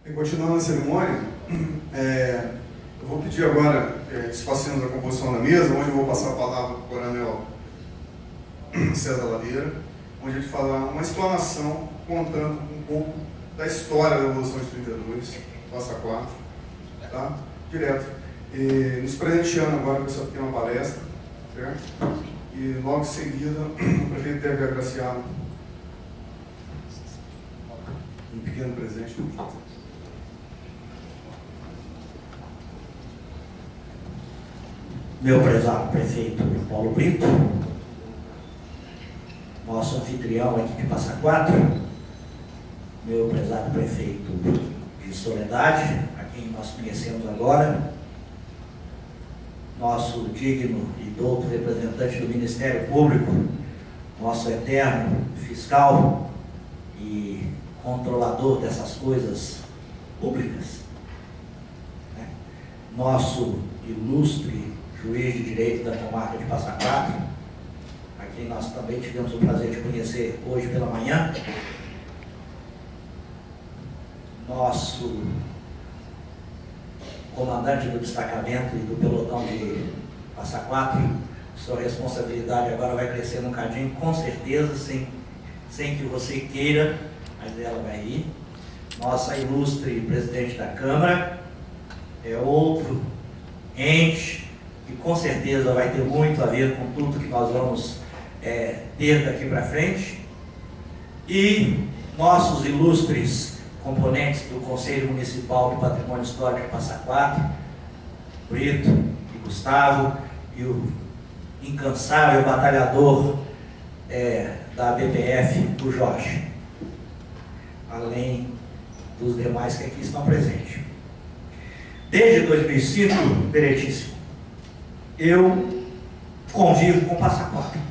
E continuando a cerimônia, eu vou pedir agora que façamos a composição da mesa, onde eu vou passar a palavra para o coronel César Ladeira, onde ele fará uma explanação contando um pouco da história da Revolução de 32, Passa Quatro, tá? Direto. E nos presenteando agora com essa pequena palestra, certo? E logo em seguida, o prefeito deve agraciar um pequeno presente. Meu prezado prefeito Paulo Brito, nosso anfitrião aqui de Passa Quatro, meu prezado prefeito de Soledade, a quem nós conhecemos agora, nosso digno e douto representante do Ministério Público, nosso eterno fiscal e controlador dessas coisas públicas, né? Nosso ilustre juiz de direito da comarca de Passa Quatro, a quem nós também tivemos o prazer de conhecer hoje pela manhã, nosso comandante do destacamento e do pelotão de Passa Quatro, sua responsabilidade agora vai crescer um cadinho, com certeza, sem que você queira, mas ela vai ir. Nossa ilustre presidente da Câmara, é outro ente que com certeza vai ter muito a ver com tudo que nós vamos ter daqui para frente, e nossos ilustres componentes do Conselho Municipal do Patrimônio Histórico de Passa Quatro, Brito e Gustavo, e o incansável batalhador da BPF, o Jorge, além dos demais que aqui estão presentes. Desde 2005, Veretíssimo, eu convivo com Passa Quatro,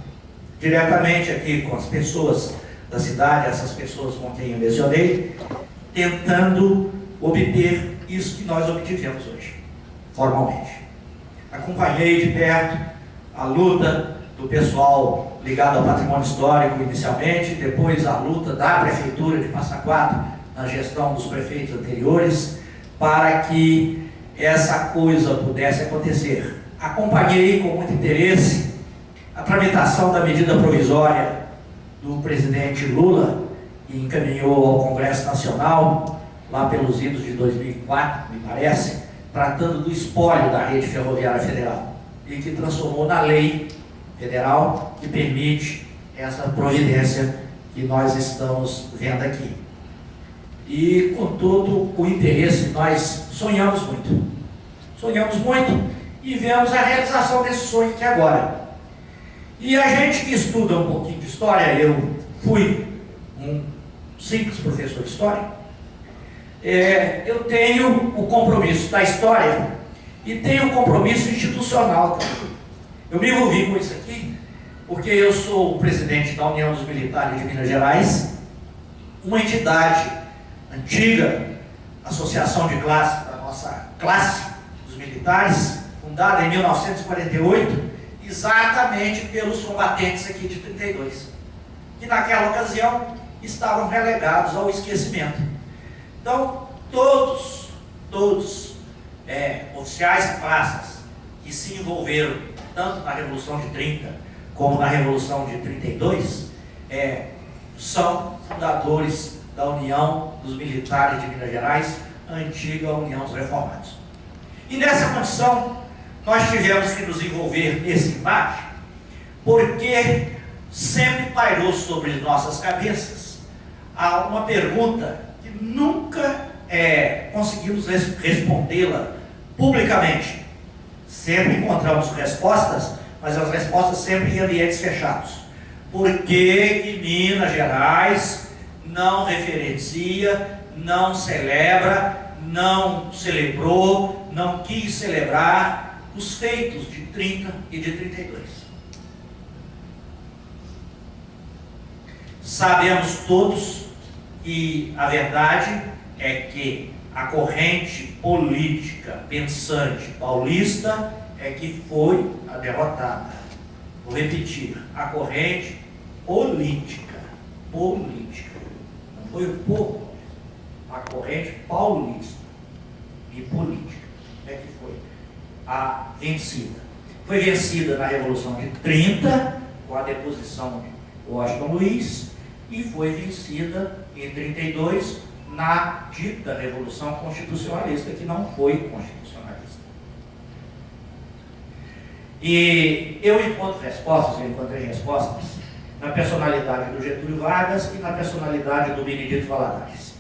diretamente aqui com as pessoas da cidade, essas pessoas com quem eu mencionei, tentando obter isso que nós obtivemos hoje, formalmente. Acompanhei de perto a luta do pessoal ligado ao patrimônio histórico inicialmente, depois a luta da Prefeitura de Passa Quatro, na gestão dos prefeitos anteriores, para que essa coisa pudesse acontecer. Acompanhei com muito interesse a tramitação da medida provisória do presidente Lula, que encaminhou ao Congresso Nacional, lá pelos idos de 2004, me parece, tratando do espólio da rede ferroviária federal, e que transformou na lei federal que permite essa providência que nós estamos vendo aqui. E com todo o interesse, nós sonhamos muito e vemos a realização desse sonho aqui agora. E a gente que estuda um pouquinho de história, eu fui um simples professor de história, eu tenho o compromisso da história e tenho o compromisso institucional também. Eu me envolvi com isso aqui porque eu sou o presidente da União dos Militares de Minas Gerais, uma entidade antiga, associação de classe da nossa classe dos militares, fundada em 1948, exatamente pelos combatentes aqui de 32, que naquela ocasião estavam relegados ao esquecimento. Então, todos oficiais e praças que se envolveram tanto na Revolução de 30 como na Revolução de 32 são fundadores da União dos Militares de Minas Gerais, a antiga União dos Reformados. E nessa condição, nós tivemos que nos envolver nesse embate, porque sempre pairou sobre nossas cabeças uma pergunta que nunca conseguimos respondê-la publicamente. Sempre encontramos respostas, mas as respostas sempre em ambientes fechados. Por que que Minas Gerais não referencia, não celebra, não celebrou, não quis celebrar os feitos de 30 e de 32? Sabemos todos que a verdade é que a corrente política pensante paulista é que foi a derrotada. Vou repetir, a corrente política, não foi o povo. a corrente paulista e política é que foi a vencida. Foi vencida na Revolução de 30, com a deposição de Washington Luiz, e foi vencida em 32 na dita Revolução Constitucionalista, que não foi constitucionalista. E eu encontrei respostas na personalidade do Getúlio Vargas e na personalidade do Benedito Valadares.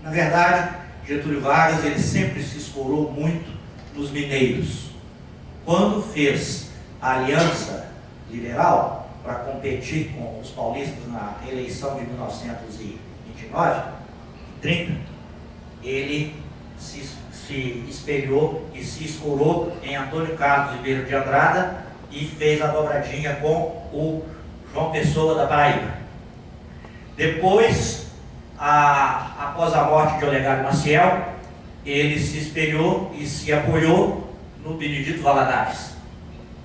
Na verdade, Getúlio Vargas ele sempre se escorou muito nos mineiros. Quando fez a aliança liberal para competir com os paulistas na eleição de 1929, 30, ele se espelhou e se escorou em Antônio Carlos Ribeiro de Andrada e fez a dobradinha com o João Pessoa da Paraíba. Depois, após a morte de Olegário Maciel, ele se espelhou e se apoiou no Benedito Valadares,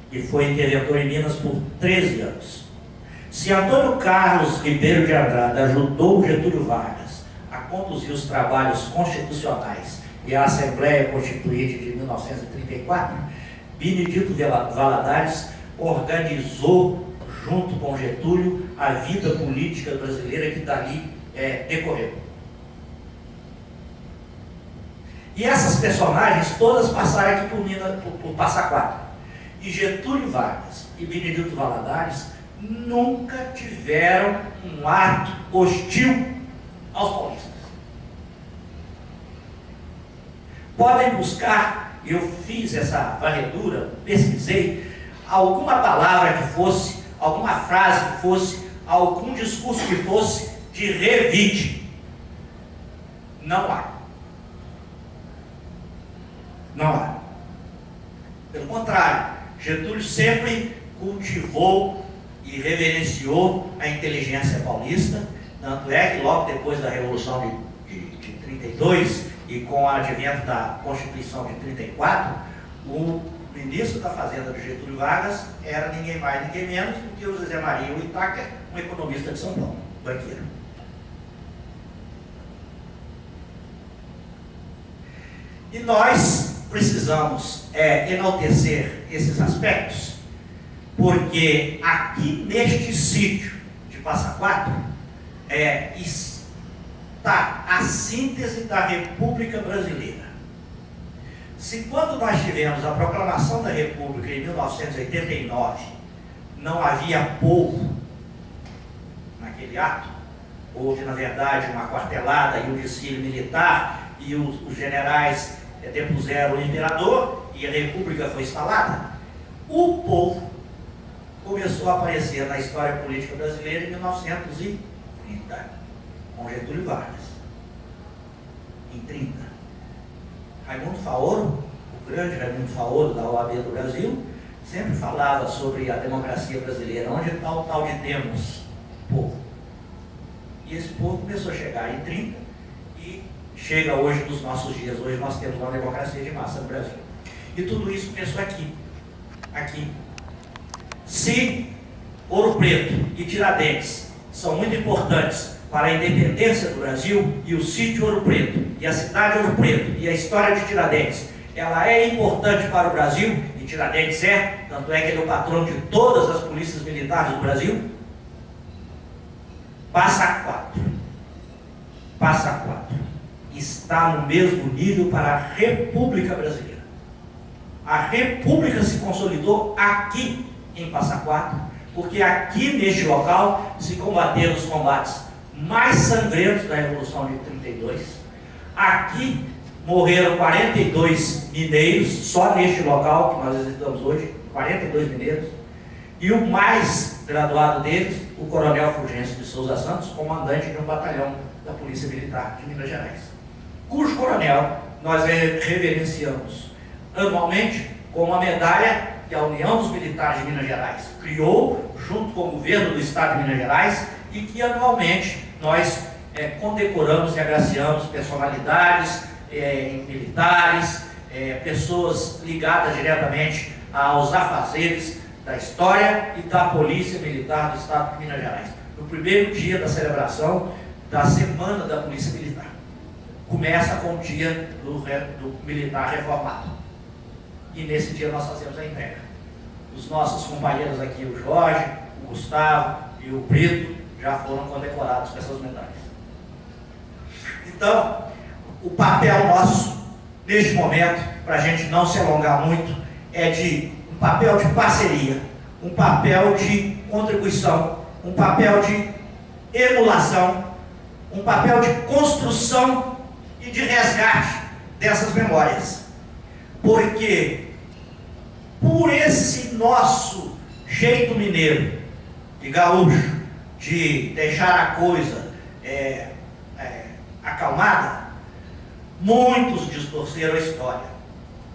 que foi interventor em Minas por 13 anos. Se Antônio Carlos Ribeiro de Andrada ajudou Getúlio Vargas a conduzir os trabalhos constitucionais e a Assembleia Constituinte de 1934, Benedito Valadares organizou, junto com Getúlio, a vida política brasileira que dali decorreu. E essas personagens todas passaram aqui por Passa Quatro. E Getúlio Vargas e Benedito Valadares nunca tiveram um ato hostil aos paulistas. Podem buscar, eu fiz essa varredura, pesquisei, alguma palavra que fosse, alguma frase que fosse, algum discurso que fosse de revide. Não há. Não há. Pelo contrário, Getúlio sempre cultivou e reverenciou a inteligência paulista, tanto é que logo depois da Revolução de 32 e com o advento da Constituição de 34, o ministro da Fazenda de Getúlio Vargas era ninguém mais, ninguém menos do que o José Maria Uitaker, um economista de São Paulo, banqueiro. E nós precisamos enaltecer esses aspectos, porque aqui neste sítio de Passa Quatro está a síntese da República Brasileira. Se quando nós tivemos a proclamação da República em 1989, não havia povo naquele ato, houve na verdade uma quartelada e um desfile militar, e os generais depuseram o imperador e a República foi instalada, o povo começou a aparecer na história política brasileira em 1930, com Getúlio Vargas. Em 30. Raimundo Faoro, o grande Raimundo Faoro da OAB do Brasil, sempre falava sobre a democracia brasileira, onde está o tal de temos povo. E esse povo começou a chegar em 30 e chega hoje nos nossos dias. Hoje nós temos uma democracia de massa no Brasil. E tudo isso começou aqui. Aqui. Se Ouro Preto e Tiradentes são muito importantes para a independência do Brasil, e o sítio Ouro Preto, e a cidade Ouro Preto, e a história de Tiradentes, ela é importante para o Brasil, e Tiradentes tanto é que ele é o patrono de todas as polícias militares do Brasil. Passa Quatro está no mesmo nível para a República Brasileira. A República se consolidou aqui em Passa Quatro, porque aqui neste local se combateram os combates mais sangrentos da Revolução de 32. Aqui morreram 42 mineiros, só neste local que nós visitamos hoje, 42 mineiros, e o mais graduado deles, o coronel Fulgêncio de Souza Santos, comandante de um batalhão da Polícia Militar de Minas Gerais, cujo coronel nós reverenciamos anualmente com uma medalha que a União dos Militares de Minas Gerais criou, junto com o governo do Estado de Minas Gerais, e que anualmente nós condecoramos e agraciamos personalidades militares, pessoas ligadas diretamente aos afazeres da história e da Polícia Militar do Estado de Minas Gerais, no primeiro dia da celebração da Semana da Polícia Militar. começa com o dia do militar reformado. E nesse dia nós fazemos a entrega. Os nossos companheiros aqui, o Jorge, o Gustavo e o Brito, já foram condecorados com essas medalhas. Então, o papel nosso, neste momento, para a gente não se alongar muito, é de um papel de parceria, um papel de contribuição, um papel de emulação, um papel de construção e de resgate dessas memórias. Porque, por esse nosso jeito mineiro e gaúcho de deixar a coisa acalmada, muitos distorceram a história.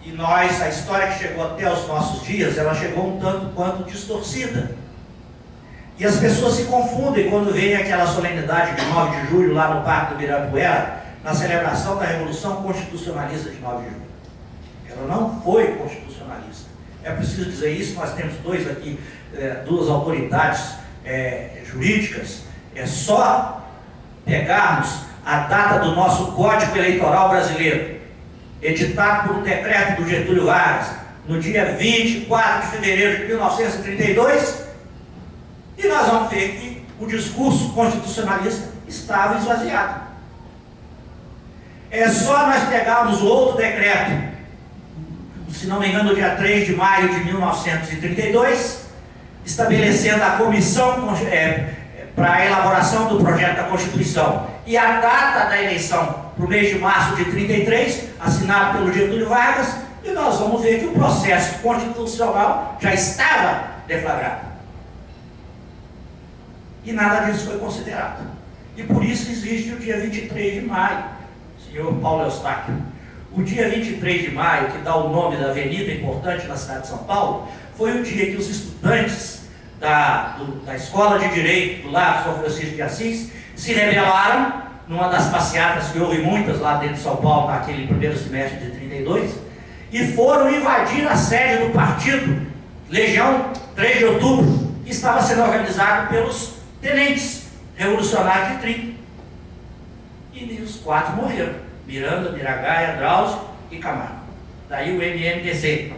E nós, a história que chegou até os nossos dias, ela chegou um tanto quanto distorcida. E as pessoas se confundem quando veem aquela solenidade de 9 de julho lá no Parque do Ibirapuera, na celebração da Revolução Constitucionalista de 9 de julho. Ela não foi constitucionalista. É preciso dizer isso, nós temos duas autoridades jurídicas. É só pegarmos a data do nosso Código Eleitoral Brasileiro, editado por um decreto do Getúlio Vargas, no dia 24 de fevereiro de 1932, e nós vamos ver que o discurso constitucionalista estava esvaziado. É só nós pegarmos o outro decreto, se não me engano, no dia 3 de maio de 1932, estabelecendo a comissão para a elaboração do projeto da Constituição, e a data da eleição para o mês de março de 33, assinado pelo Getúlio Vargas, e nós vamos ver que o processo constitucional já estava deflagrado. E nada disso foi considerado. E por isso existe o dia 23 de maio, senhor Paulo Eustáquio. O dia 23 de maio, que dá o nome da avenida importante na cidade de São Paulo, foi o dia que os estudantes da Escola de Direito do Largo São Francisco de Assis se rebelaram numa das passeatas, que houve muitas lá dentro de São Paulo naquele primeiro semestre de 32, e foram invadir a sede do partido Legião 3 de Outubro, que estava sendo organizado pelos tenentes revolucionários de 30. E os 4 morreram: Miranda, Miragaia, Drauzio e Camargo. Daí o MMDC.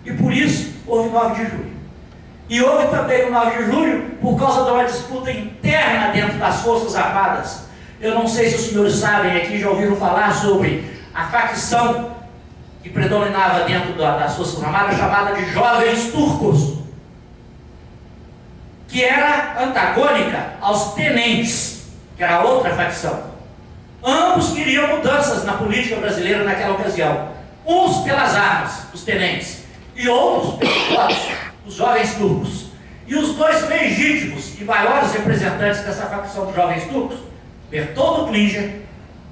E por isso houve 9 de julho. E houve também o 9 de julho por causa de uma disputa interna dentro das Forças Armadas. Eu não sei se os senhores sabem aqui, já ouviram falar sobre a facção que predominava dentro das Forças Armadas, chamada de Jovens Turcos, que era antagônica aos tenentes, que era outra facção. Ambos queriam mudanças na política brasileira naquela ocasião. Uns pelas armas, os tenentes, e outros pelos votos, os jovens turcos. E os dois legítimos e maiores representantes dessa facção dos jovens turcos, Bertoldo Klinger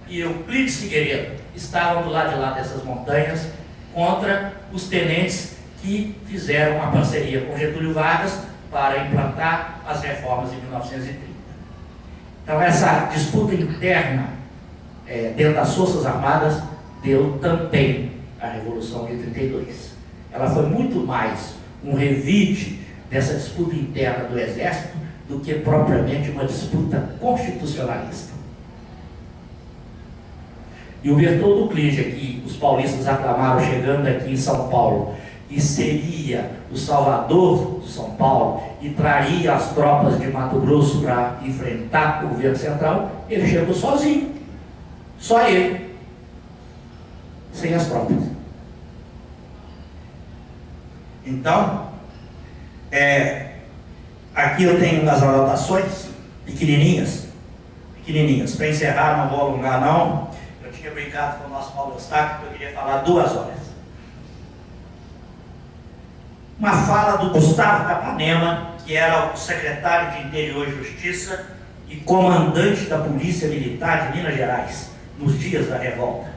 e Euclides Figueiredo, estavam do lado de lá dessas montanhas contra os tenentes que fizeram uma parceria com Getúlio Vargas para implantar as reformas de 1930. Então essa disputa interna dentro das Forças Armadas deu também a Revolução de 32. Ela foi muito mais um revide dessa disputa interna do Exército do que propriamente uma disputa constitucionalista. E o Bertoldo Klinger, que os paulistas aclamaram chegando aqui em São Paulo, e seria o salvador de São Paulo e traria as tropas de Mato Grosso para enfrentar o governo central, ele chegou sozinho, só ele, sem as tropas. Então, aqui eu tenho umas anotações pequenininhas, para encerrar, não vou alongar não. Eu tinha brincado com o nosso Paulo Eustáquio que eu queria falar 2 horas. Uma fala do Gustavo Capanema, que era o secretário de Interior e Justiça e comandante da Polícia Militar de Minas Gerais, nos dias da revolta.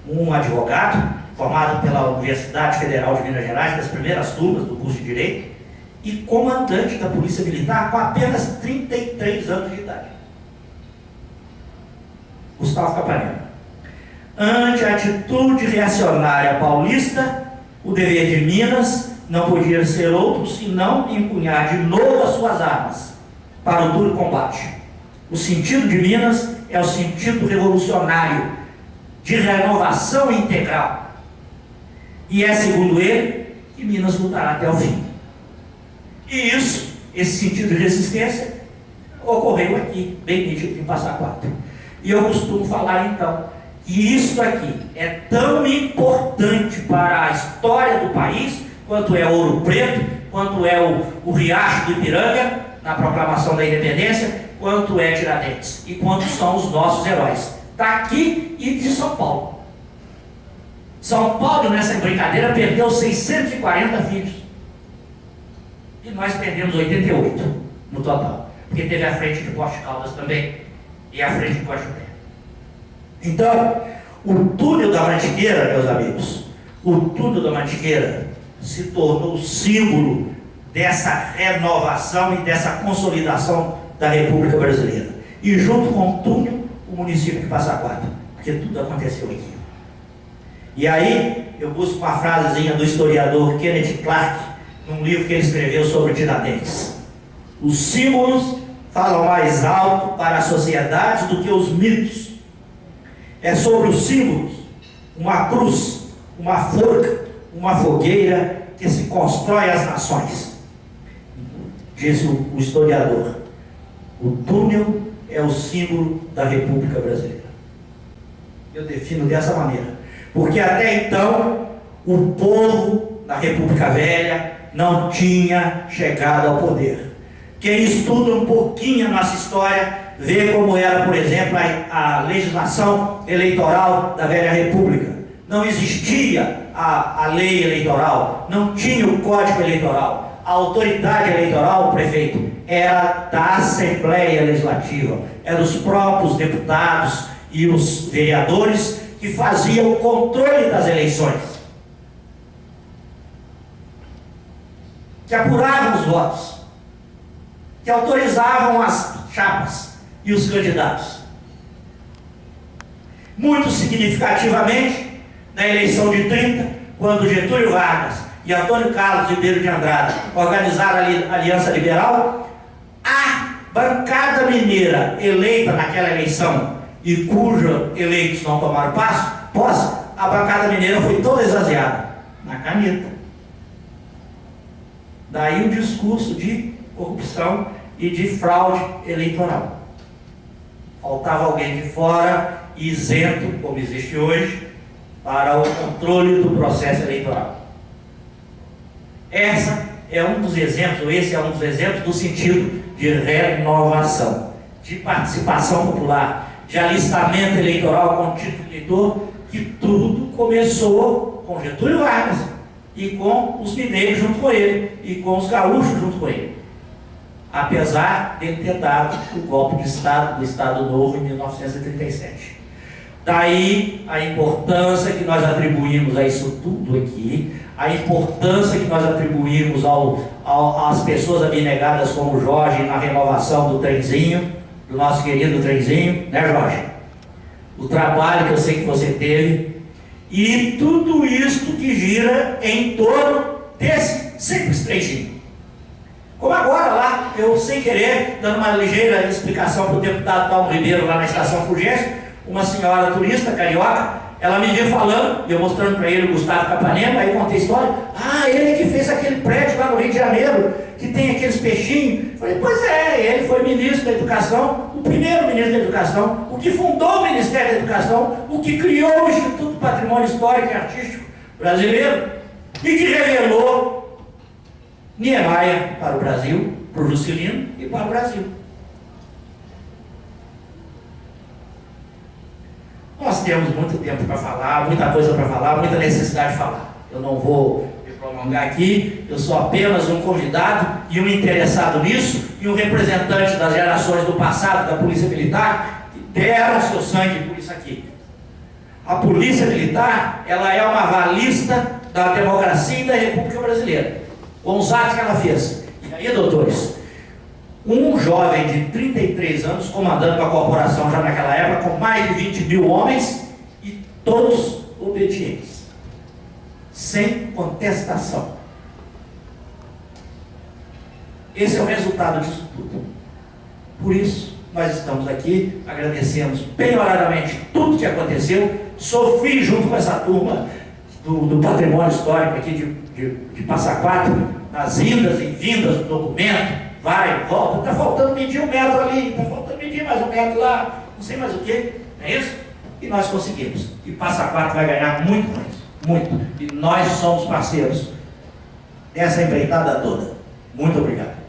Um advogado, formado pela Universidade Federal de Minas Gerais, das primeiras turmas do curso de Direito, e comandante da Polícia Militar com apenas 33 anos de idade. Gustavo Capanema. Ante a atitude reacionária paulista, o dever de Minas não podia ser outro senão empunhar de novo as suas armas para o duro combate, O sentido de Minas é o sentido revolucionário, de renovação integral. E é, segundo ele, que Minas lutará até o fim. E isso, esse sentido de resistência, ocorreu aqui, bem nítido, em Passa Quatro. E eu costumo falar, então, que isso aqui é tão importante para a história do país, quanto é Ouro Preto, quanto é o Riacho do Ipiranga, na proclamação da independência, quanto é Tiradentes, e quanto são os nossos heróis, daqui e de São Paulo. São Paulo, nessa brincadeira, perdeu 640 filhos. E nós perdemos 88 no total, porque teve a frente de Poste Caldas também, e a frente de Poste Pé. Então, o túnel da Mantiqueira, meus amigos, o túnel da Mantiqueira se tornou símbolo dessa renovação e dessa consolidação da República Brasileira. E junto com o túnel, o município de Passa Quatro, porque tudo aconteceu aqui. E aí, eu busco uma frasezinha do historiador Kenneth Clark, num livro que ele escreveu sobre Tiradentes. Os símbolos falam mais alto para a sociedade do que os mitos. É sobre os símbolos, uma cruz, uma forca, uma fogueira que se constrói as nações. Diz o historiador, o túnel é o símbolo da República Brasileira. Eu defino dessa maneira, porque até então o povo da República Velha não tinha chegado ao poder. Quem estuda um pouquinho a nossa história vê como era, por exemplo, a legislação eleitoral da Velha República. Não existia a lei eleitoral, não tinha o código eleitoral. A autoridade eleitoral, o prefeito, era da Assembleia Legislativa, eram os próprios deputados e os vereadores que faziam o controle das eleições, que apuravam os votos, que autorizavam as chapas e os candidatos. Muito significativamente, na eleição de 30, quando Getúlio Vargas e Antônio Carlos Ribeiro de Andrade organizaram a Aliança Liberal, a bancada mineira eleita naquela eleição e cujos eleitos não tomaram posse, a bancada mineira foi toda esvaziada na caneta. Daí o discurso de corrupção e de fraude eleitoral. Faltava alguém de fora, isento, como existe hoje, para o controle do processo eleitoral. Esse é um dos exemplos do sentido de renovação, de participação popular, de alistamento eleitoral com título de eleitor, que tudo começou com Getúlio Vargas e com os mineiros junto com ele, e com os gaúchos junto com ele, apesar de ele ter dado o golpe de Estado, do Estado Novo, em 1937. Daí a importância que nós atribuímos a isso tudo aqui, a importância que nós atribuímos às pessoas abnegadas como Jorge na renovação do trenzinho, do nosso querido trenzinho, né, Jorge? O trabalho que eu sei que você teve, e tudo isto que gira em torno desse simples trenzinho. Como agora lá, eu sem querer, dando uma ligeira explicação para o deputado Paulo Ribeiro lá na estação Fulgêncio, uma senhora turista carioca, ela me veio falando, eu mostrando para ele o Gustavo Capanema, aí contei a história. Ah, ele que fez aquele prédio lá no Rio de Janeiro, que tem aqueles peixinhos. Falei, pois é, ele foi ministro da Educação, o primeiro ministro da Educação, o que fundou o Ministério da Educação, o que criou o Instituto do Patrimônio Histórico e Artístico Brasileiro, e que revelou Niemeyer para o Brasil, para o Juscelino e para o Brasil. Nós temos muito tempo para falar, muita coisa para falar, muita necessidade de falar. Eu não vou me prolongar aqui, eu sou apenas um convidado e um interessado nisso, e um representante das gerações do passado da Polícia Militar, que deram seu sangue por isso aqui. A Polícia Militar, ela é uma avalista da democracia e da República Brasileira, com os atos que ela fez. E aí, doutores, um jovem de 33 anos comandando uma corporação já naquela época, com mais de 20 mil homens, e todos obedientes, sem contestação. Esse é o resultado disso tudo. Por isso, nós estamos aqui, agradecemos penhoradamente tudo que aconteceu, sofri junto com essa turma do patrimônio histórico aqui de Passa Quatro, nas indas e vindas do documento, vai, volta, está faltando medir 1 metro ali, está faltando medir mais 1 metro lá, não sei mais o que, não é isso? E nós conseguimos, e Passa Quatro vai ganhar muito mais, muito, e nós somos parceiros dessa empreitada toda. Muito obrigado.